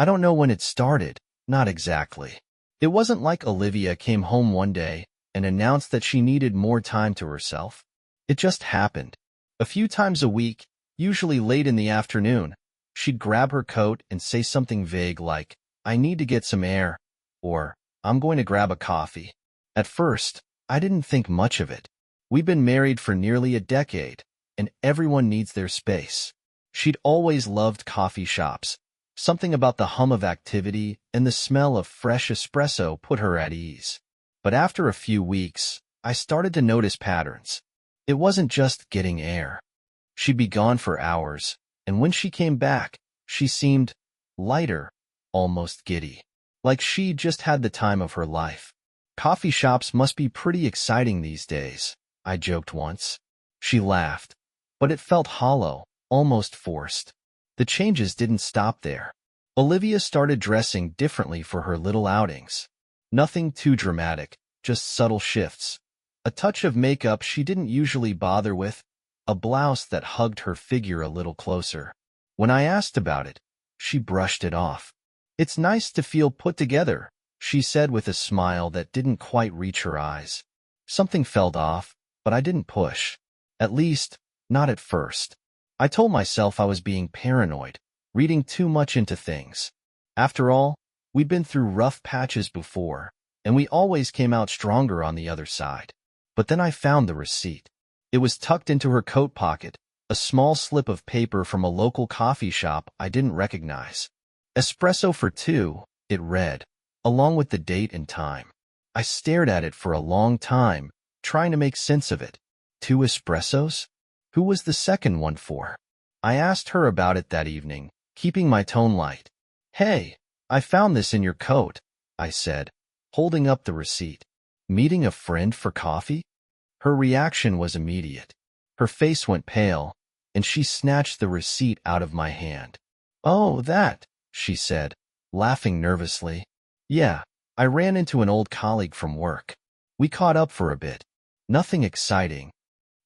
I don't know when it started, not exactly. It wasn't like Olivia came home one day and announced that she needed more time to herself. It just happened. A few times a week, usually late in the afternoon, she'd grab her coat and say something vague like, "I need to get some air," or "I'm going to grab a coffee." At first, I didn't think much of it. We've been married for nearly a decade, and everyone needs their space. She'd always loved coffee shops. Something about the hum of activity and the smell of fresh espresso put her at ease. But after a few weeks, I started to notice patterns. It wasn't just getting air. She'd be gone for hours, and when she came back, she seemed lighter, almost giddy. Like she'd just had the time of her life. "Coffee shops must be pretty exciting these days," I joked once. She laughed, but it felt hollow, almost forced. The changes didn't stop there. Olivia started dressing differently for her little outings. Nothing too dramatic, just subtle shifts. A touch of makeup she didn't usually bother with, a blouse that hugged her figure a little closer. When I asked about it, she brushed it off. "It's nice to feel put together," she said with a smile that didn't quite reach her eyes. Something felt off, but I didn't push. At least, not at first. I told myself I was being paranoid, reading too much into things. After all, we'd been through rough patches before, and we always came out stronger on the other side. But then I found the receipt. It was tucked into her coat pocket, a small slip of paper from a local coffee shop I didn't recognize. "Espresso for two," it read, along with the date and time. I stared at it for a long time, trying to make sense of it. 2 espressos? Who was the second one for? I asked her about it that evening, keeping my tone light. "Hey, I found this in your coat," I said, holding up the receipt. "Meeting a friend for coffee?" Her reaction was immediate. Her face went pale, and she snatched the receipt out of my hand. "Oh, that," she said, laughing nervously. "Yeah, I ran into an old colleague from work. We caught up for a bit. Nothing exciting."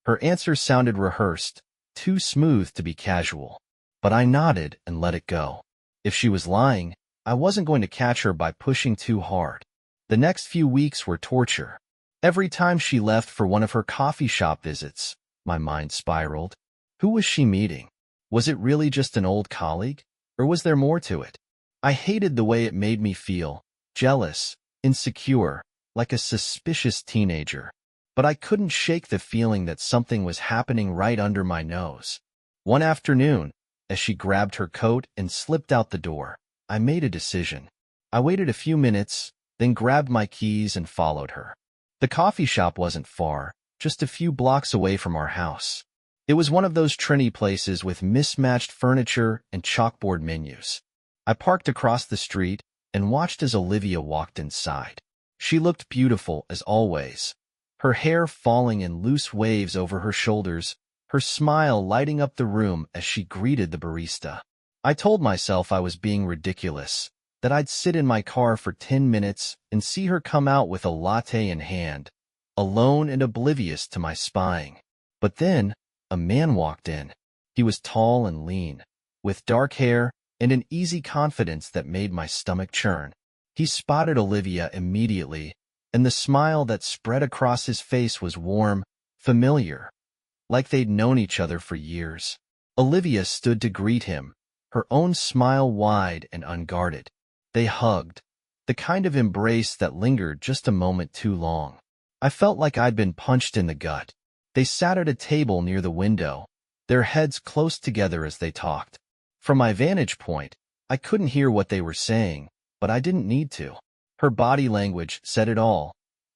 Her answer sounded rehearsed, too smooth to be casual. But I nodded and let it go. If she was lying, I wasn't going to catch her by pushing too hard. The next few weeks were torture. Every time she left for one of her coffee shop visits, my mind spiraled. Who was she meeting? Was it really just an old colleague? Or was there more to it? I hated the way it made me feel, jealous, insecure, like a suspicious teenager. But I couldn't shake the feeling that something was happening right under my nose. One afternoon, as she grabbed her coat and slipped out the door, I made a decision. I waited a few minutes, then grabbed my keys and followed her. The coffee shop wasn't far, just a few blocks away from our house. It was one of those trendy places with mismatched furniture and chalkboard menus. I parked across the street and watched as Olivia walked inside. She looked beautiful as always. Her hair falling in loose waves over her shoulders, her smile lighting up the room as she greeted the barista. I told myself I was being ridiculous, that I'd sit in my car for 10 minutes and see her come out with a latte in hand, alone and oblivious to my spying. But then, a man walked in. He was tall and lean, with dark hair and an easy confidence that made my stomach churn. He spotted Olivia immediately, and the smile that spread across his face was warm, familiar, like they'd known each other for years. Olivia stood to greet him, her own smile wide and unguarded. They hugged, the kind of embrace that lingered just a moment too long. I felt like I'd been punched in the gut. They sat at a table near the window, their heads close together as they talked. From my vantage point, I couldn't hear what they were saying, but I didn't need to. Her body language said it all.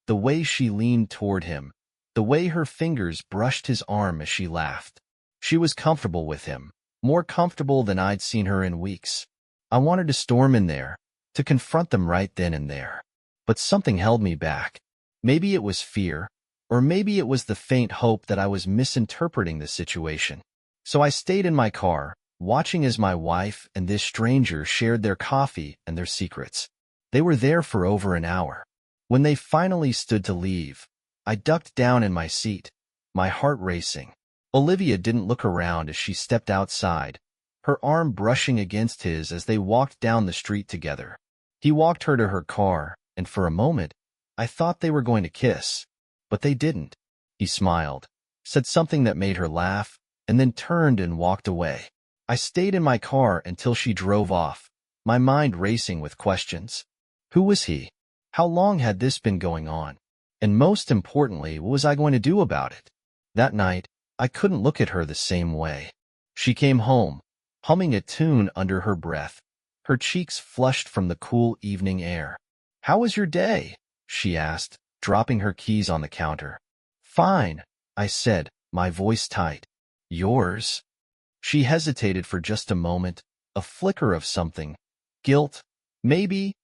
The way she leaned toward him, the way her fingers brushed his arm as she laughed. She was comfortable with him, more comfortable than I'd seen her in weeks. I wanted to storm in there, to confront them right then and there. But something held me back. Maybe it was fear, or maybe it was the faint hope that I was misinterpreting the situation. So I stayed in my car, watching as my wife and this stranger shared their coffee and their secrets. They were there for over an hour. When they finally stood to leave, I ducked down in my seat, my heart racing. Olivia didn't look around as she stepped outside, her arm brushing against his as they walked down the street together. He walked her to her car, and for a moment, I thought they were going to kiss. But they didn't. He smiled, said something that made her laugh, and then turned and walked away. I stayed in my car until she drove off, my mind racing with questions. Who was he? How long had this been going on? And most importantly, what was I going to do about it? That night, I couldn't look at her the same way. She came home, humming a tune under her breath, her cheeks flushed from the cool evening air. "How was your day?" she asked, dropping her keys on the counter. "Fine," I said, my voice tight. "Yours?" She hesitated for just a moment, a flicker of something. Guilt, maybe,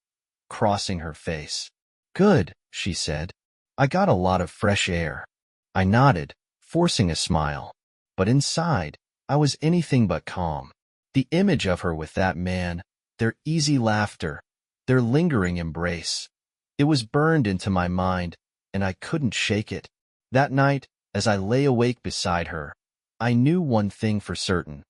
crossing her face. "Good," she said. "I got a lot of fresh air." I nodded, forcing a smile. But inside, I was anything but calm. The image of her with that man, their easy laughter, their lingering embrace, it was burned into my mind, and I couldn't shake it. That night, as I lay awake beside her, I knew one thing for certain.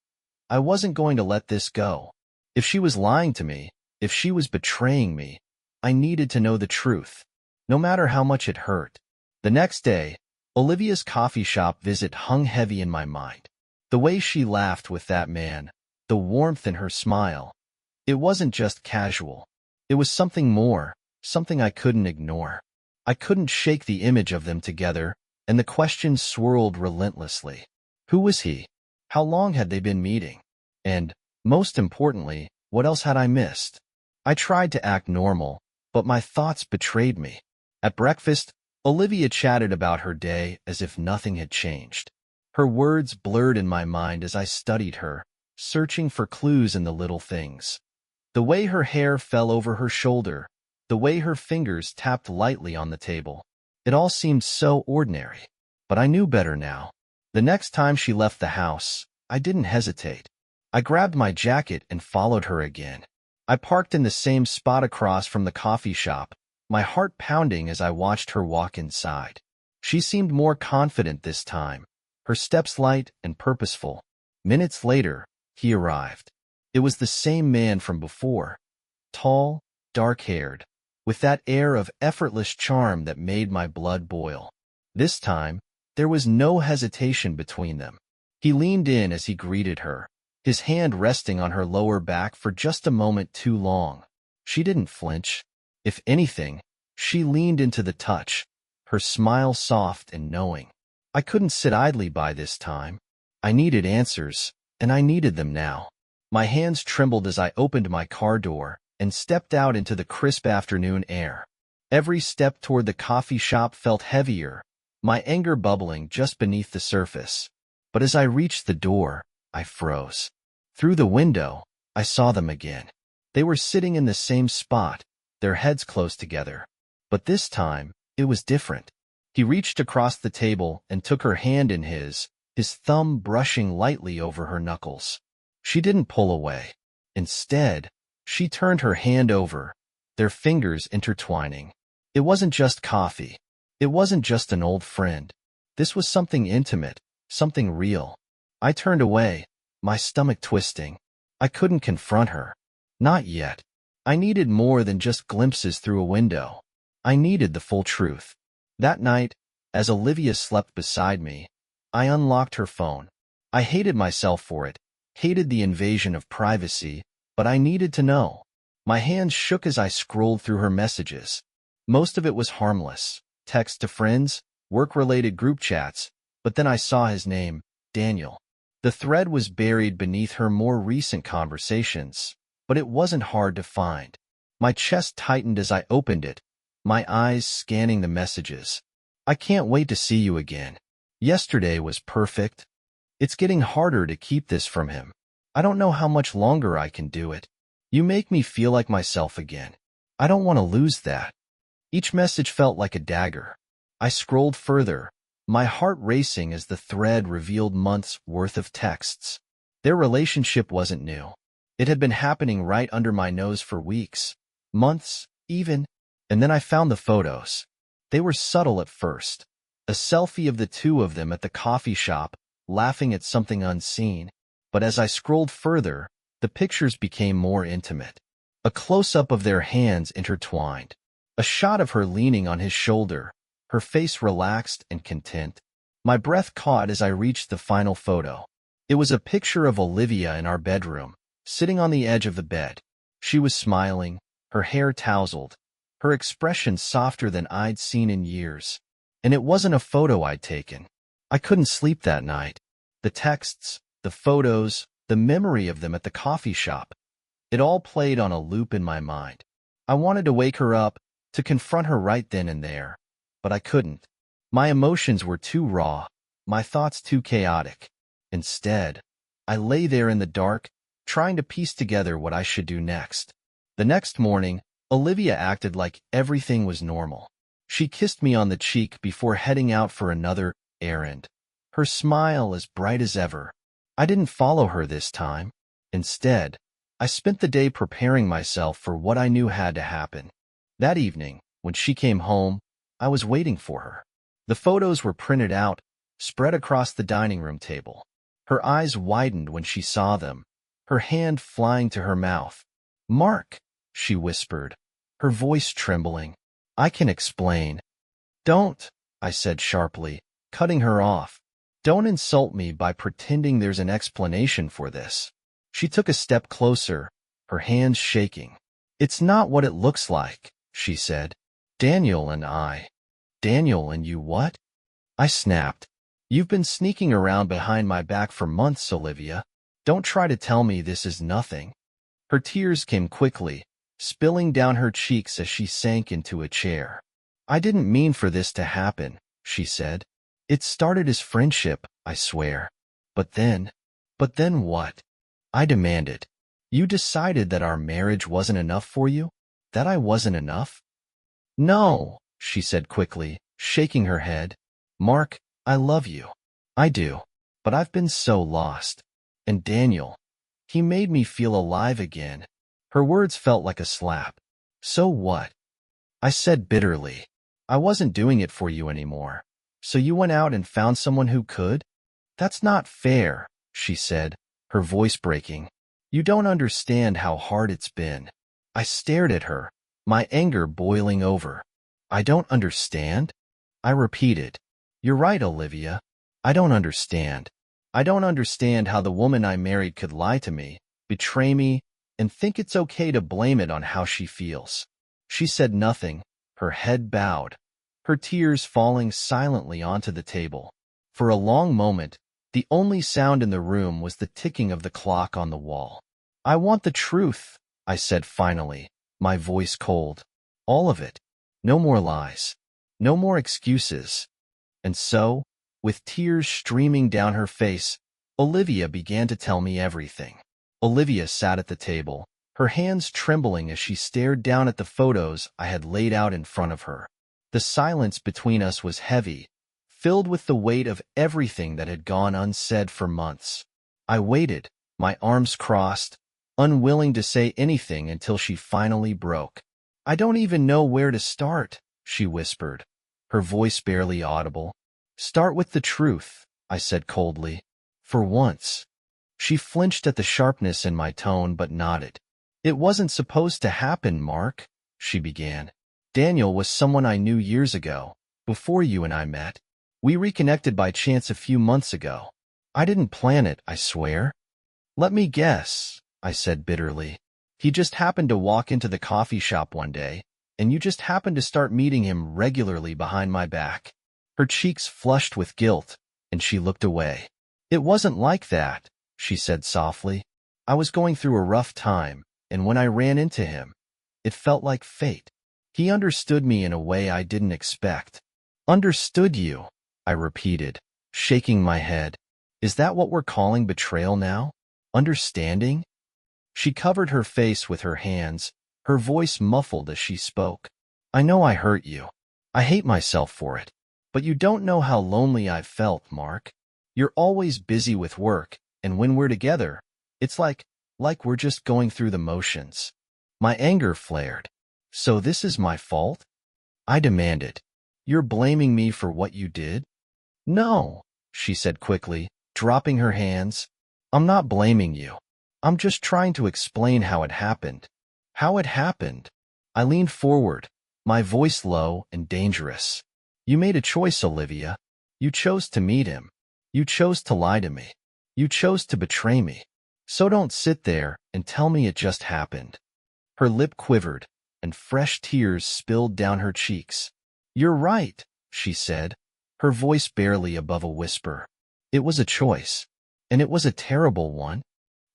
I wasn't going to let this go. If she was lying to me, if she was betraying me, I needed to know the truth, no matter how much it hurt. The next day, Olivia's coffee shop visit hung heavy in my mind. The way she laughed with that man, the warmth in her smile. It wasn't just casual. It was something more, something I couldn't ignore. I couldn't shake the image of them together, and the questions swirled relentlessly. Who was he? How long had they been meeting? And, most importantly, what else had I missed? I tried to act normal, but my thoughts betrayed me. At breakfast, Olivia chatted about her day as if nothing had changed. Her words blurred in my mind as I studied her, searching for clues in the little things. The way her hair fell over her shoulder, the way her fingers tapped lightly on the table. It all seemed so ordinary. But I knew better now. The next time she left the house, I didn't hesitate. I grabbed my jacket and followed her again. I parked in the same spot across from the coffee shop, my heart pounding as I watched her walk inside. She seemed more confident this time, her steps light and purposeful. Minutes later, he arrived. It was the same man from before, tall, dark-haired, with that air of effortless charm that made my blood boil. This time, there was no hesitation between them. He leaned in as he greeted her, his hand resting on her lower back for just a moment too long. She didn't flinch. If anything, she leaned into the touch, her smile soft and knowing. I couldn't sit idly by this time. I needed answers, and I needed them now. My hands trembled as I opened my car door and stepped out into the crisp afternoon air. Every step toward the coffee shop felt heavier, my anger bubbling just beneath the surface. But as I reached the door, I froze. Through the window, I saw them again. They were sitting in the same spot, their heads close together. But this time, it was different. He reached across the table and took her hand in his thumb brushing lightly over her knuckles. She didn't pull away. Instead, she turned her hand over, their fingers intertwining. It wasn't just coffee. It wasn't just an old friend. This was something intimate, something real. I turned away, my stomach twisting. I couldn't confront her. Not yet. I needed more than just glimpses through a window. I needed the full truth. That night, as Olivia slept beside me, I unlocked her phone. I hated myself for it, hated the invasion of privacy, but I needed to know. My hands shook as I scrolled through her messages. Most of it was harmless. Text to friends, work-related group chats, but then I saw his name, Daniel. The thread was buried beneath her more recent conversations, but it wasn't hard to find. My chest tightened as I opened it, my eyes scanning the messages. "I can't wait to see you again. Yesterday was perfect. It's getting harder to keep this from him. I don't know how much longer I can do it. You make me feel like myself again. I don't want to lose that." Each message felt like a dagger. I scrolled further, my heart racing as the thread revealed months' worth of texts. Their relationship wasn't new. It had been happening right under my nose for weeks, months, even. And then I found the photos. They were subtle at first. A selfie of the two of them at the coffee shop, laughing at something unseen. But as I scrolled further, the pictures became more intimate. A close-up of their hands intertwined. A shot of her leaning on his shoulder, her face relaxed and content. My breath caught as I reached the final photo. It was a picture of Olivia in our bedroom, sitting on the edge of the bed. She was smiling, her hair tousled, her expression softer than I'd seen in years. And it wasn't a photo I'd taken. I couldn't sleep that night. The texts, the photos, the memory of them at the coffee shop. It all played on a loop in my mind. I wanted to wake her up, to confront her right then and there. But I couldn't. My emotions were too raw, my thoughts too chaotic. Instead, I lay there in the dark, trying to piece together what I should do next. The next morning, Olivia acted like everything was normal. She kissed me on the cheek before heading out for another errand. Her smile as bright as ever. I didn't follow her this time. Instead, I spent the day preparing myself for what I knew had to happen. That evening, when she came home, I was waiting for her. The photos were printed out, spread across the dining room table. Her eyes widened when she saw them, her hand flying to her mouth. "Mark," she whispered, her voice trembling. "I can explain." "Don't," I said sharply, cutting her off. "Don't insult me by pretending there's an explanation for this." She took a step closer, her hands shaking. "It's not what it looks like," she said. "Daniel and I." "Daniel and you what?" I snapped. "You've been sneaking around behind my back for months, Olivia. Don't try to tell me this is nothing." Her tears came quickly, spilling down her cheeks as she sank into a chair. "I didn't mean for this to happen," she said. "It started as friendship, I swear. But then what?" I demanded. "You decided that our marriage wasn't enough for you? That I wasn't enough?" "No," she said quickly, shaking her head. "Mark, I love you. I do. But I've been so lost. And Daniel, he made me feel alive again." Her words felt like a slap. "So what?" I said bitterly. "I wasn't doing it for you anymore. So you went out and found someone who could?" "That's not fair," she said, her voice breaking. "You don't understand how hard it's been." I stared at her, my anger boiling over. "I don't understand?" I repeated. "You're right, Olivia. I don't understand. I don't understand how the woman I married could lie to me, betray me, and think it's okay to blame it on how she feels." She said nothing, her head bowed, her tears falling silently onto the table. For a long moment, the only sound in the room was the ticking of the clock on the wall. "I want the truth," I said finally, my voice cold. "All of it. No more lies. No more excuses." And so, with tears streaming down her face, Olivia began to tell me everything. Olivia sat at the table, her hands trembling as she stared down at the photos I had laid out in front of her. The silence between us was heavy, filled with the weight of everything that had gone unsaid for months. I waited, my arms crossed, unwilling to say anything until she finally broke. "I don't even know where to start," she whispered, her voice barely audible. "Start with the truth," I said coldly. "For once." She flinched at the sharpness in my tone but nodded. "It wasn't supposed to happen, Mark," she began. "Daniel was someone I knew years ago, before you and I met. We reconnected by chance a few months ago. I didn't plan it, I swear." "Let me guess," I said bitterly. "He just happened to walk into the coffee shop one day, and you just happened to start meeting him regularly behind my back." Her cheeks flushed with guilt, and she looked away. "It wasn't like that," she said softly. "I was going through a rough time, and when I ran into him, it felt like fate. He understood me in a way I didn't expect." "Understood you," I repeated, shaking my head. "Is that what we're calling betrayal now? Understanding?" She covered her face with her hands, her voice muffled as she spoke. "I know I hurt you. I hate myself for it. But you don't know how lonely I've felt, Mark. You're always busy with work, and when we're together, it's like we're just going through the motions." My anger flared. "So this is my fault?" I demanded. "You're blaming me for what you did?" "No," she said quickly, dropping her hands. I'm not blaming you. I'm just trying to explain how it happened. How it happened. I leaned forward, my voice low and dangerous. You made a choice, Olivia. You chose to meet him. You chose to lie to me. You chose to betray me. So don't sit there and tell me it just happened. Her lip quivered, and fresh tears spilled down her cheeks. You're right, she said, her voice barely above a whisper. It was a choice, and it was a terrible one.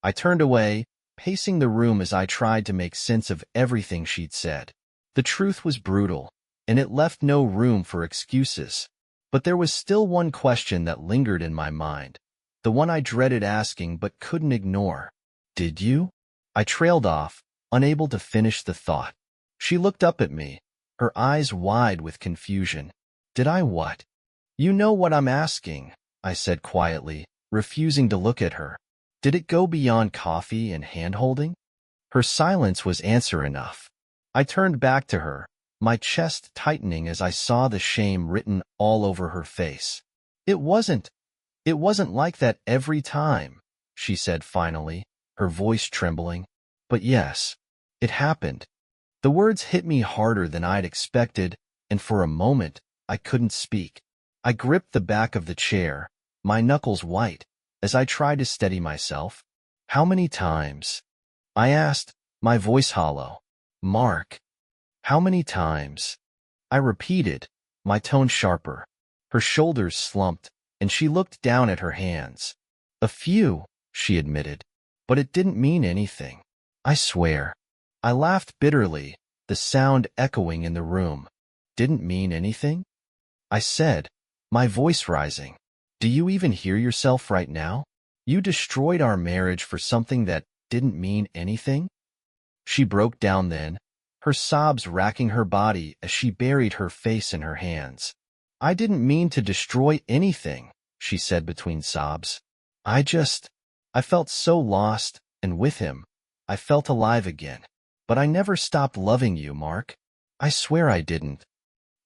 I turned away, pacing the room as I tried to make sense of everything she'd said. The truth was brutal, and it left no room for excuses. But there was still one question that lingered in my mind, the one I dreaded asking but couldn't ignore. Did you? I trailed off, unable to finish the thought. She looked up at me, her eyes wide with confusion. Did I what? You know what I'm asking, I said quietly, refusing to look at her. Did it go beyond coffee and hand-holding? Her silence was answer enough. I turned back to her, my chest tightening as I saw the shame written all over her face. It wasn't like that every time, she said finally, her voice trembling. But yes, it happened. The words hit me harder than I'd expected, and for a moment, I couldn't speak. I gripped the back of the chair, my knuckles white, as I tried to steady myself. How many times? I asked, my voice hollow. Mark. How many times? I repeated, my tone sharper. Her shoulders slumped, and she looked down at her hands. A few, she admitted, but it didn't mean anything. I swear. I laughed bitterly, the sound echoing in the room. Didn't mean anything? I said, my voice rising. Do you even hear yourself right now? You destroyed our marriage for something that didn't mean anything? She broke down then, her sobs racking her body as she buried her face in her hands. I didn't mean to destroy anything, she said between sobs. I felt so lost, and with him, I felt alive again. But I never stopped loving you, Mark. I swear I didn't.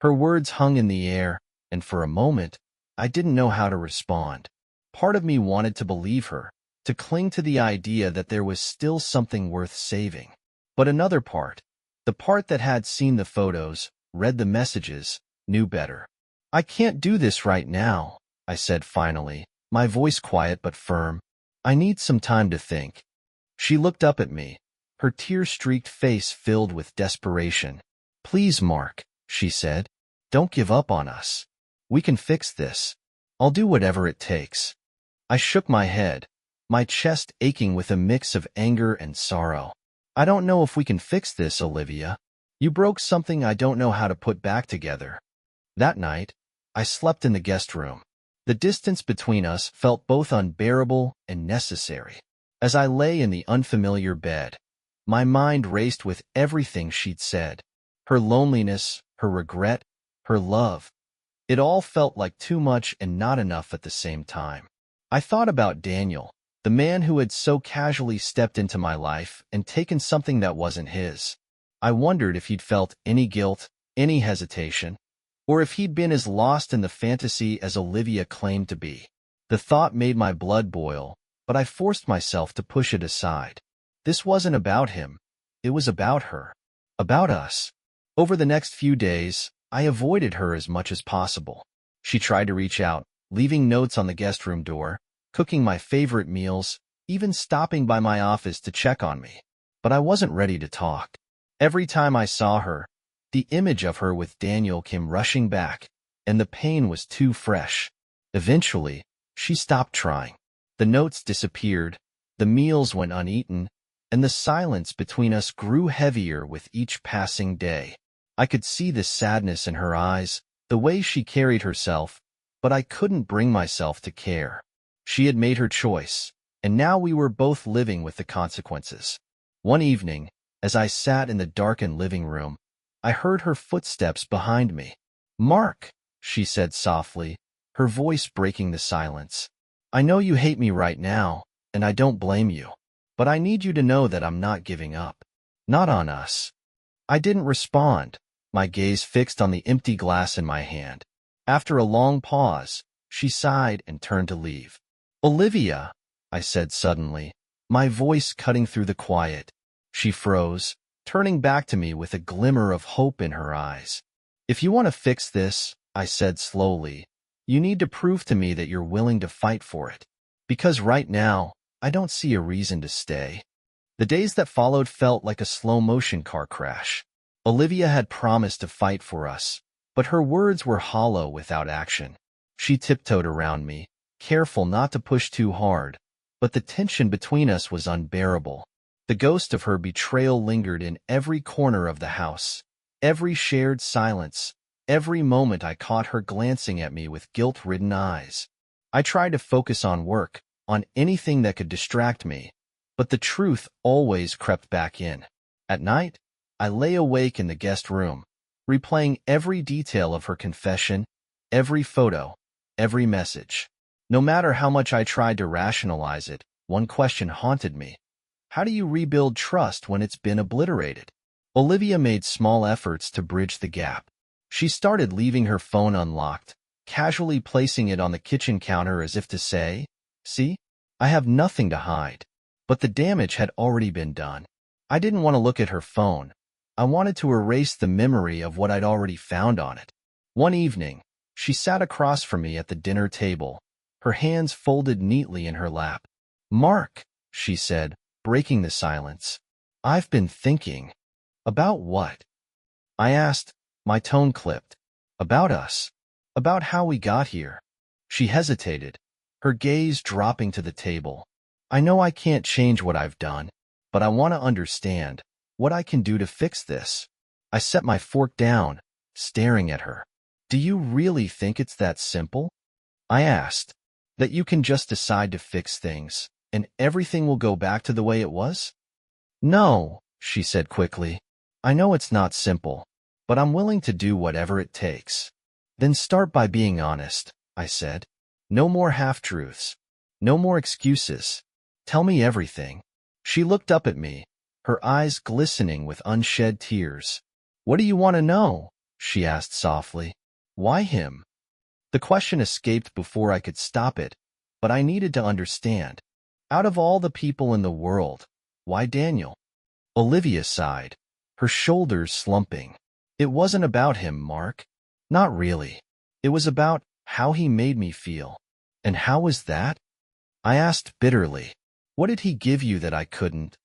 Her words hung in the air, and for a moment, I didn't know how to respond. Part of me wanted to believe her, to cling to the idea that there was still something worth saving. But another part, the part that had seen the photos, read the messages, knew better. I can't do this right now, I said finally, my voice quiet but firm. I need some time to think. She looked up at me, her tear-streaked face filled with desperation. Please, Mark, she said, don't give up on us. We can fix this. I'll do whatever it takes. I shook my head, my chest aching with a mix of anger and sorrow. I don't know if we can fix this, Olivia. You broke something I don't know how to put back together. That night, I slept in the guest room. The distance between us felt both unbearable and necessary. As I lay in the unfamiliar bed, my mind raced with everything she'd said. Her loneliness, her regret, her love. It all felt like too much and not enough at the same time. I thought about Daniel, the man who had so casually stepped into my life and taken something that wasn't his. I wondered if he'd felt any guilt, any hesitation, or if he'd been as lost in the fantasy as Olivia claimed to be. The thought made my blood boil, but I forced myself to push it aside. This wasn't about him. It was about her. About us. Over the next few days, I avoided her as much as possible. She tried to reach out, leaving notes on the guest room door, cooking my favorite meals, even stopping by my office to check on me. But I wasn't ready to talk. Every time I saw her, the image of her with Daniel came rushing back, and the pain was too fresh. Eventually, she stopped trying. The notes disappeared, the meals went uneaten, and the silence between us grew heavier with each passing day. I could see the sadness in her eyes, the way she carried herself, but I couldn't bring myself to care. She had made her choice, and now we were both living with the consequences. One evening, as I sat in the darkened living room, I heard her footsteps behind me. "Mark," she said softly, her voice breaking the silence. "I know you hate me right now, and I don't blame you. But I need you to know that I'm not giving up. Not on us." I didn't respond, my gaze fixed on the empty glass in my hand. After a long pause, she sighed and turned to leave. "Olivia," I said suddenly, my voice cutting through the quiet. She froze, turning back to me with a glimmer of hope in her eyes. If you want to fix this, I said slowly, you need to prove to me that you're willing to fight for it. Because right now, I don't see a reason to stay. The days that followed felt like a slow-motion car crash. Olivia had promised to fight for us, but her words were hollow without action. She tiptoed around me, careful not to push too hard, but the tension between us was unbearable. The ghost of her betrayal lingered in every corner of the house, every shared silence, every moment I caught her glancing at me with guilt-ridden eyes. I tried to focus on work, on anything that could distract me, but the truth always crept back in. At night, I lay awake in the guest room, replaying every detail of her confession, every photo, every message. No matter how much I tried to rationalize it, one question haunted me. How do you rebuild trust when it's been obliterated? Olivia made small efforts to bridge the gap. She started leaving her phone unlocked, casually placing it on the kitchen counter as if to say, "See, I have nothing to hide." But the damage had already been done. I didn't want to look at her phone. I wanted to erase the memory of what I'd already found on it. One evening, she sat across from me at the dinner table, her hands folded neatly in her lap. "Mark," she said, breaking the silence, "I've been thinking." "About what?" I asked, my tone clipped. "About us. About how we got here." She hesitated, her gaze dropping to the table. "I know I can't change what I've done, but I want to understand what I can do to fix this." I set my fork down, staring at her. "Do you really think it's that simple?" I asked. "That you can just decide to fix things, and everything will go back to the way it was?" "No," she said quickly. "I know it's not simple, but I'm willing to do whatever it takes." "Then start by being honest," I said. "No more half-truths. No more excuses. Tell me everything." She looked up at me, her eyes glistening with unshed tears. "What do you want to know?" she asked softly. "Why him?" The question escaped before I could stop it, but I needed to understand. Out of all the people in the world, why Daniel? Olivia sighed, her shoulders slumping. "It wasn't about him, Mark. Not really. It was about how he made me feel." "And how was that?" I asked bitterly. "What did he give you that I couldn't?"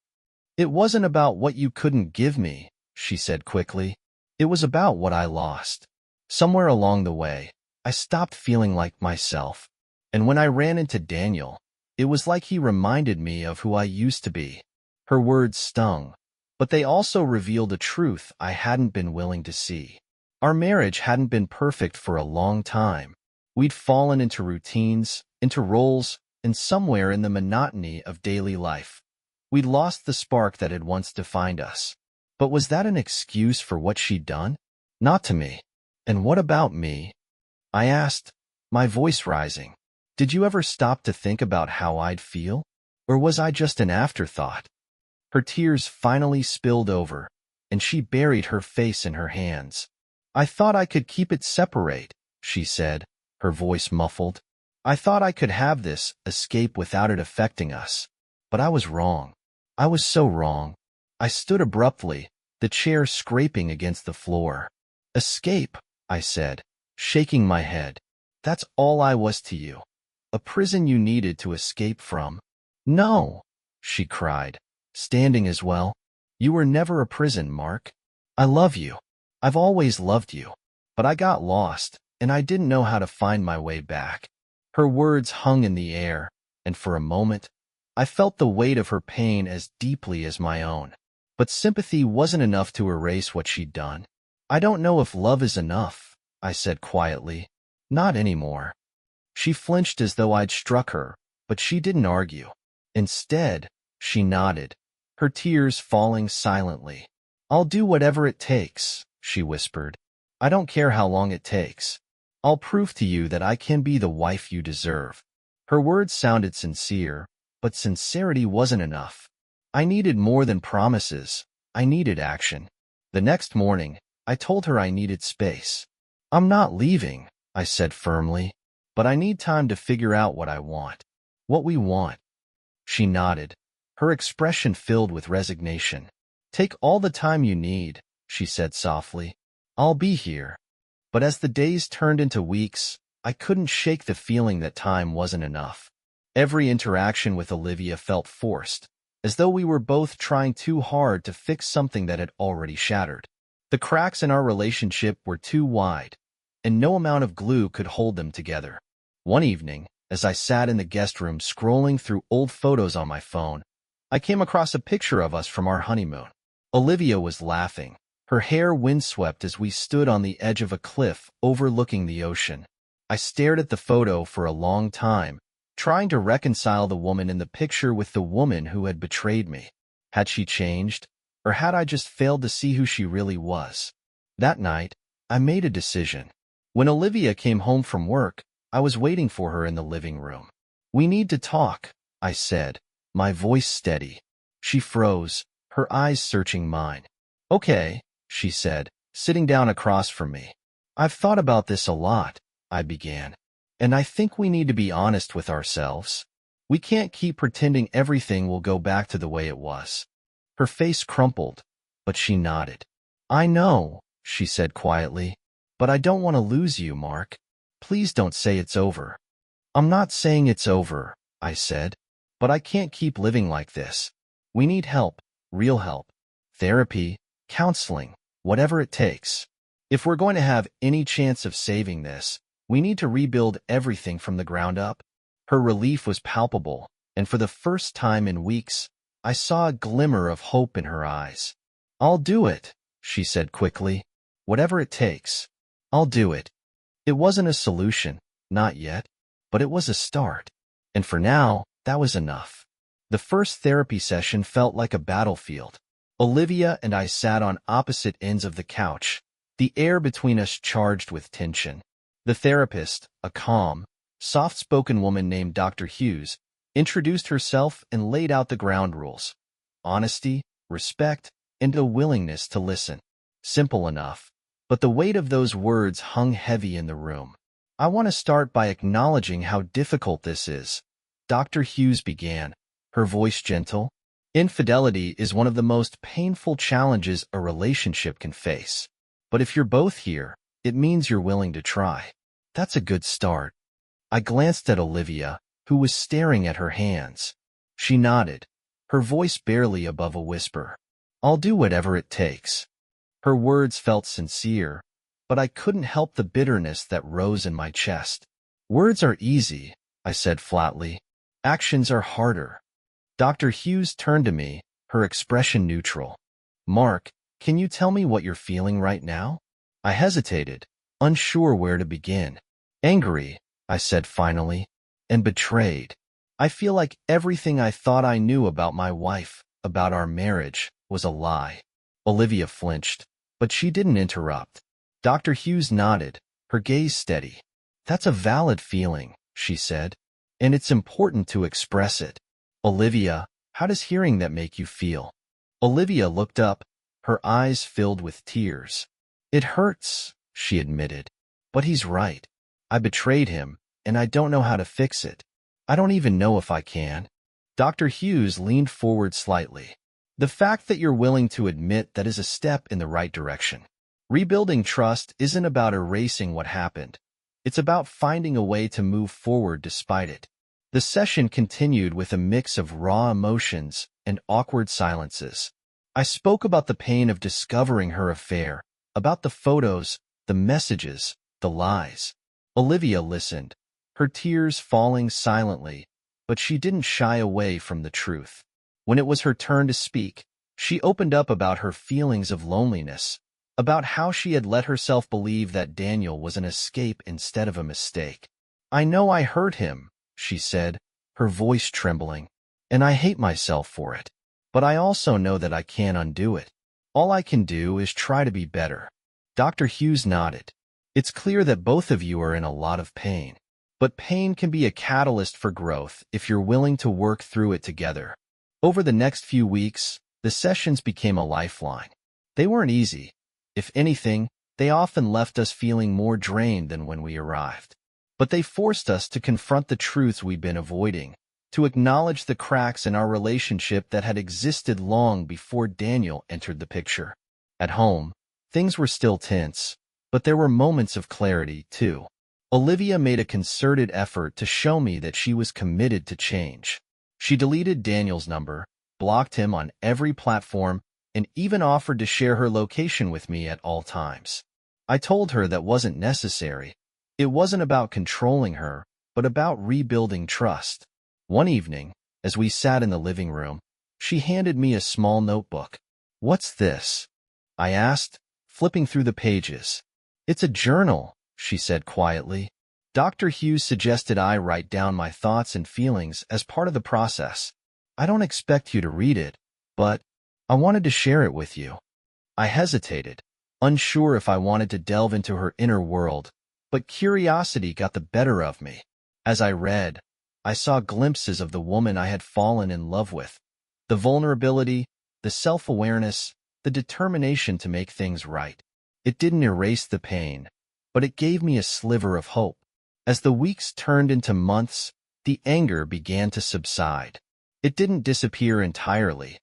"It wasn't about what you couldn't give me," she said quickly. "It was about what I lost. Somewhere along the way, I stopped feeling like myself. And when I ran into Daniel, it was like he reminded me of who I used to be." Her words stung, but they also revealed a truth I hadn't been willing to see. Our marriage hadn't been perfect for a long time. We'd fallen into routines, into roles, and somewhere in the monotony of daily life, we'd lost the spark that had once defined us. But was that an excuse for what she'd done? Not to me. "And what about me?" I asked, my voice rising. "Did you ever stop to think about how I'd feel? Or was I just an afterthought?" Her tears finally spilled over, and she buried her face in her hands. "I thought I could keep it separate," she said, her voice muffled. "I thought I could have this escape without it affecting us. But I was wrong. I was so wrong." I stood abruptly, the chair scraping against the floor. "Escape," I said, shaking my head. "That's all I was to you. A prison you needed to escape from." "No," she cried, standing as well. "You were never a prison, Mark. I love you. I've always loved you. But I got lost, and I didn't know how to find my way back." Her words hung in the air, and for a moment, I felt the weight of her pain as deeply as my own. But sympathy wasn't enough to erase what she'd done. "I don't know if love is enough," I said quietly. "Not anymore." She flinched as though I'd struck her, but she didn't argue. Instead, she nodded, her tears falling silently. "I'll do whatever it takes," she whispered. "I don't care how long it takes. I'll prove to you that I can be the wife you deserve." Her words sounded sincere, but sincerity wasn't enough. I needed more than promises. I needed action. The next morning, I told her I needed space. "I'm not leaving," I said firmly, "but I need time to figure out what I want. What we want." She nodded, her expression filled with resignation. Take all the time you need, she said softly. I'll be here. But as the days turned into weeks, I couldn't shake the feeling that time wasn't enough. Every interaction with Olivia felt forced, as though we were both trying too hard to fix something that had already shattered. The cracks in our relationship were too wide, and no amount of glue could hold them together. One evening, as I sat in the guest room scrolling through old photos on my phone, I came across a picture of us from our honeymoon. Olivia was laughing, her hair windswept as we stood on the edge of a cliff overlooking the ocean. I stared at the photo for a long time, trying to reconcile the woman in the picture with the woman who had betrayed me. Had she changed, or had I just failed to see who she really was? That night, I made a decision. When Olivia came home from work, I was waiting for her in the living room. We need to talk, I said, my voice steady. She froze, her eyes searching mine. Okay, she said, sitting down across from me. I've thought about this a lot, I began. And I think we need to be honest with ourselves. We can't keep pretending everything will go back to the way it was. Her face crumpled, but she nodded. I know, she said quietly, but I don't want to lose you, Mark. Please don't say it's over. I'm not saying it's over, I said, but I can't keep living like this. We need help, real help. Therapy, counseling, whatever it takes. If we're going to have any chance of saving this, we need to rebuild everything from the ground up. Her relief was palpable, and for the first time in weeks, I saw a glimmer of hope in her eyes. I'll do it, she said quickly. Whatever it takes. I'll do it. It wasn't a solution, not yet, but it was a start. And for now, that was enough. The first therapy session felt like a battlefield. Olivia and I sat on opposite ends of the couch, the air between us charged with tension. The therapist, a calm, soft-spoken woman named Dr. Hughes, introduced herself and laid out the ground rules. Honesty, respect, and a willingness to listen. Simple enough, but the weight of those words hung heavy in the room. I want to start by acknowledging how difficult this is, Dr. Hughes began, her voice gentle. Infidelity is one of the most painful challenges a relationship can face. But if you're both here, it means you're willing to try. That's a good start. I glanced at Olivia, who was staring at her hands. She nodded, her voice barely above a whisper. I'll do whatever it takes. Her words felt sincere, but I couldn't help the bitterness that rose in my chest. Words are easy, I said flatly. Actions are harder. Dr. Hughes turned to me, her expression neutral. Mark, can you tell me what you're feeling right now? I hesitated, unsure where to begin. Angry, I said finally, and betrayed. I feel like everything I thought I knew about my wife, about our marriage, was a lie. Olivia flinched, but she didn't interrupt. Dr. Hughes nodded, her gaze steady. That's a valid feeling, she said, and it's important to express it. Olivia, how does hearing that make you feel? Olivia looked up, her eyes filled with tears. It hurts, she admitted. But he's right. I betrayed him, and I don't know how to fix it. I don't even know if I can. Dr. Hughes leaned forward slightly. The fact that you're willing to admit that is a step in the right direction. Rebuilding trust isn't about erasing what happened. It's about finding a way to move forward despite it. The session continued with a mix of raw emotions and awkward silences. I spoke about the pain of discovering her affair, about the photos, the messages, the lies. Olivia listened, her tears falling silently, but she didn't shy away from the truth. When it was her turn to speak, she opened up about her feelings of loneliness, about how she had let herself believe that Daniel was an escape instead of a mistake. I know I hurt him, she said, her voice trembling, and I hate myself for it. But I also know that I can't undo it. All I can do is try to be better. Dr. Hughes nodded. It's clear that both of you are in a lot of pain. But pain can be a catalyst for growth if you're willing to work through it together. Over the next few weeks, the sessions became a lifeline. They weren't easy. If anything, they often left us feeling more drained than when we arrived. But they forced us to confront the truths we'd been avoiding, to acknowledge the cracks in our relationship that had existed long before Daniel entered the picture. At home, things were still tense, but there were moments of clarity, too. Olivia made a concerted effort to show me that she was committed to change. She deleted Daniel's number, blocked him on every platform, and even offered to share her location with me at all times. I told her that wasn't necessary. It wasn't about controlling her, but about rebuilding trust. One evening, as we sat in the living room, she handed me a small notebook. "What's this?" I asked, flipping through the pages. "It's a journal," she said quietly. "Dr. Hughes suggested I write down my thoughts and feelings as part of the process. I don't expect you to read it, but I wanted to share it with you." I hesitated, unsure if I wanted to delve into her inner world, but curiosity got the better of me. As I read, I saw glimpses of the woman I had fallen in love with. The vulnerability, the self-awareness, the determination to make things right. It didn't erase the pain, but it gave me a sliver of hope. As the weeks turned into months, the anger began to subside. It didn't disappear entirely.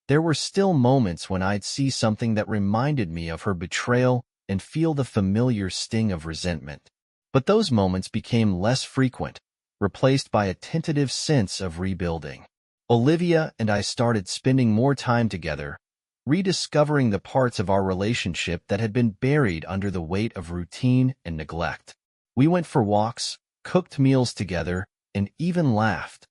There were still moments when I'd see something that reminded me of her betrayal and feel the familiar sting of resentment. But those moments became less frequent, replaced by a tentative sense of rebuilding. Olivia and I started spending more time together, rediscovering the parts of our relationship that had been buried under the weight of routine and neglect. We went for walks, cooked meals together, and even laughed,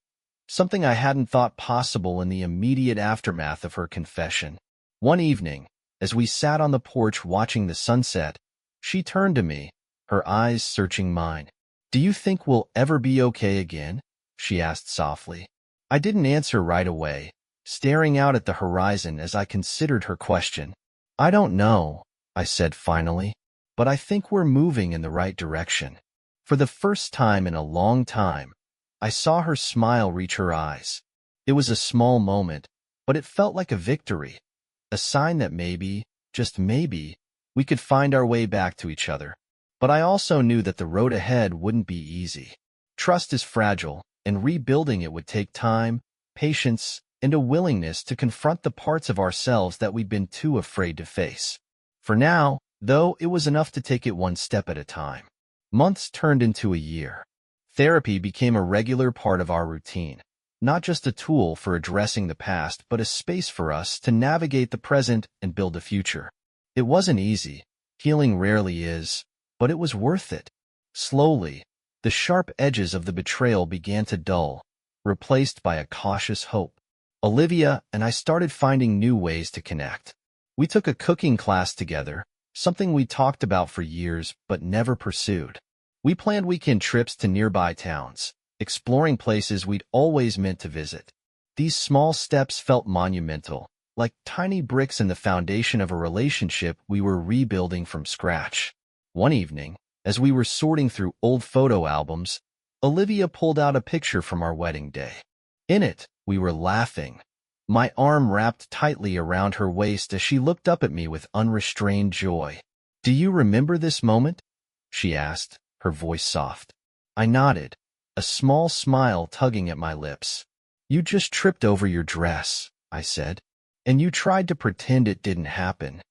something I hadn't thought possible in the immediate aftermath of her confession. One evening, as we sat on the porch watching the sunset, she turned to me, her eyes searching mine. "Do you think we'll ever be okay again?" she asked softly. I didn't answer right away, staring out at the horizon as I considered her question. "I don't know," I said finally, "but I think we're moving in the right direction." For the first time in a long time, I saw her smile reach her eyes. It was a small moment, but it felt like a victory, a sign that maybe, just maybe, we could find our way back to each other. But I also knew that the road ahead wouldn't be easy. Trust is fragile, and rebuilding it would take time, patience, and a willingness to confront the parts of ourselves that we'd been too afraid to face. For now, though, it was enough to take it one step at a time. Months turned into a year. Therapy became a regular part of our routine, not just a tool for addressing the past, but a space for us to navigate the present and build a future. It wasn't easy. Healing rarely is, but it was worth it. Slowly, the sharp edges of the betrayal began to dull, replaced by a cautious hope. Olivia and I started finding new ways to connect. We took a cooking class together, something we talked about for years but never pursued. We planned weekend trips to nearby towns, exploring places we'd always meant to visit. These small steps felt monumental, like tiny bricks in the foundation of a relationship we were rebuilding from scratch. One evening, as we were sorting through old photo albums, Olivia pulled out a picture from our wedding day. In it, we were laughing, my arm wrapped tightly around her waist as she looked up at me with unrestrained joy. "Do you remember this moment?" she asked, her voice soft. I nodded, a small smile tugging at my lips. "You just tripped over your dress," I said, "and you tried to pretend it didn't happen."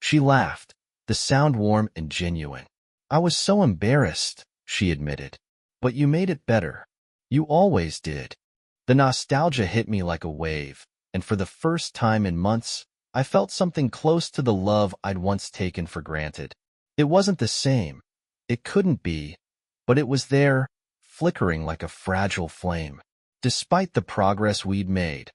She laughed, the sound warm and genuine. "I was so embarrassed," she admitted. "But you made it better. You always did." The nostalgia hit me like a wave, and for the first time in months, I felt something close to the love I'd once taken for granted. It wasn't the same. It couldn't be, but it was there, flickering like a fragile flame. Despite the progress we'd made,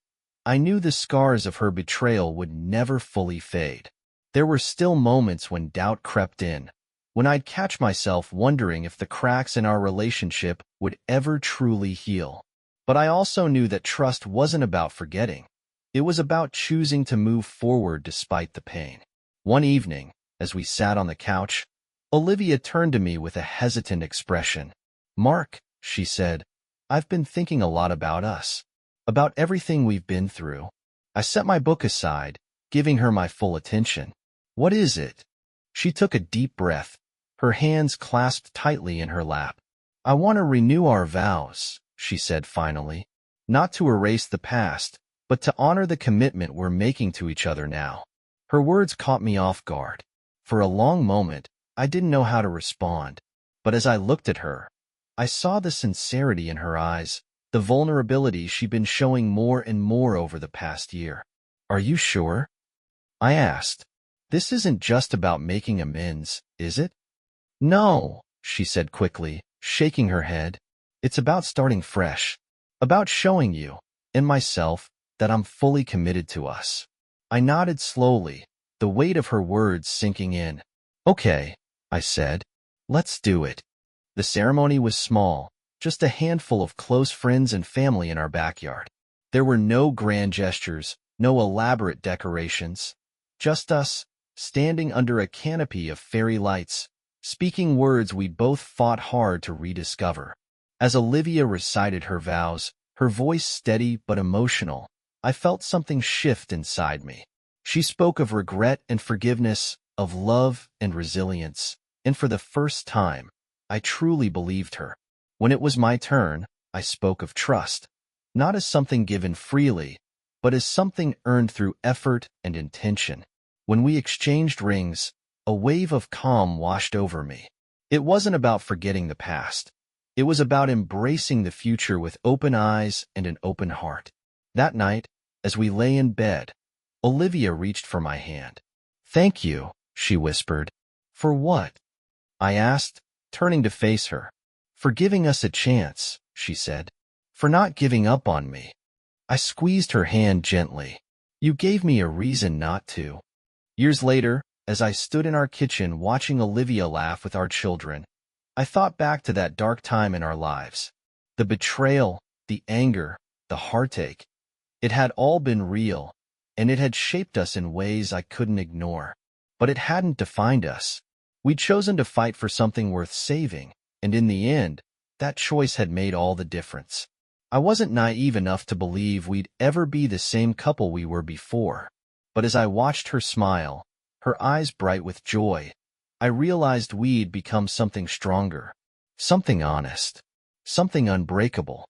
I knew the scars of her betrayal would never fully fade. There were still moments when doubt crept in, when I'd catch myself wondering if the cracks in our relationship would ever truly heal. But I also knew that trust wasn't about forgetting. It was about choosing to move forward despite the pain. One evening, as we sat on the couch, Olivia turned to me with a hesitant expression. "Mark," she said, "I've been thinking a lot about us, about everything we've been through." I set my book aside, giving her my full attention. "What is it?" She took a deep breath, her hands clasped tightly in her lap. "I want to renew our vows," she said finally. Not to erase the past, but to honor the commitment we're making to each other now. Her words caught me off guard. For a long moment, I didn't know how to respond. But as I looked at her, I saw the sincerity in her eyes, the vulnerability she'd been showing more and more over the past year. Are you sure? I asked. This isn't just about making amends, is it? No, she said quickly, shaking her head. It's about starting fresh. About showing you, and myself, that I'm fully committed to us. I nodded slowly, the weight of her words sinking in. Okay, I said. Let's do it. The ceremony was small, just a handful of close friends and family in our backyard. There were no grand gestures, no elaborate decorations. Just us, standing under a canopy of fairy lights, speaking words we both fought hard to rediscover. As Olivia recited her vows, her voice steady but emotional, I felt something shift inside me. She spoke of regret and forgiveness, of love and resilience, and for the first time, I truly believed her. When it was my turn, I spoke of trust, not as something given freely, but as something earned through effort and intention. When we exchanged rings, a wave of calm washed over me. It wasn't about forgetting the past. It was about embracing the future with open eyes and an open heart. That night, as we lay in bed, Olivia reached for my hand. Thank you, she whispered. For what? I asked, turning to face her. For giving us a chance, she said. For not giving up on me. I squeezed her hand gently. You gave me a reason not to. Years later, as I stood in our kitchen watching Olivia laugh with our children, I thought back to that dark time in our lives. The betrayal, the anger, the heartache. It had all been real, and it had shaped us in ways I couldn't ignore. But it hadn't defined us. We'd chosen to fight for something worth saving, and in the end, that choice had made all the difference. I wasn't naive enough to believe we'd ever be the same couple we were before. But as I watched her smile, her eyes bright with joy, I realized we'd become something stronger, something honest, something unbreakable.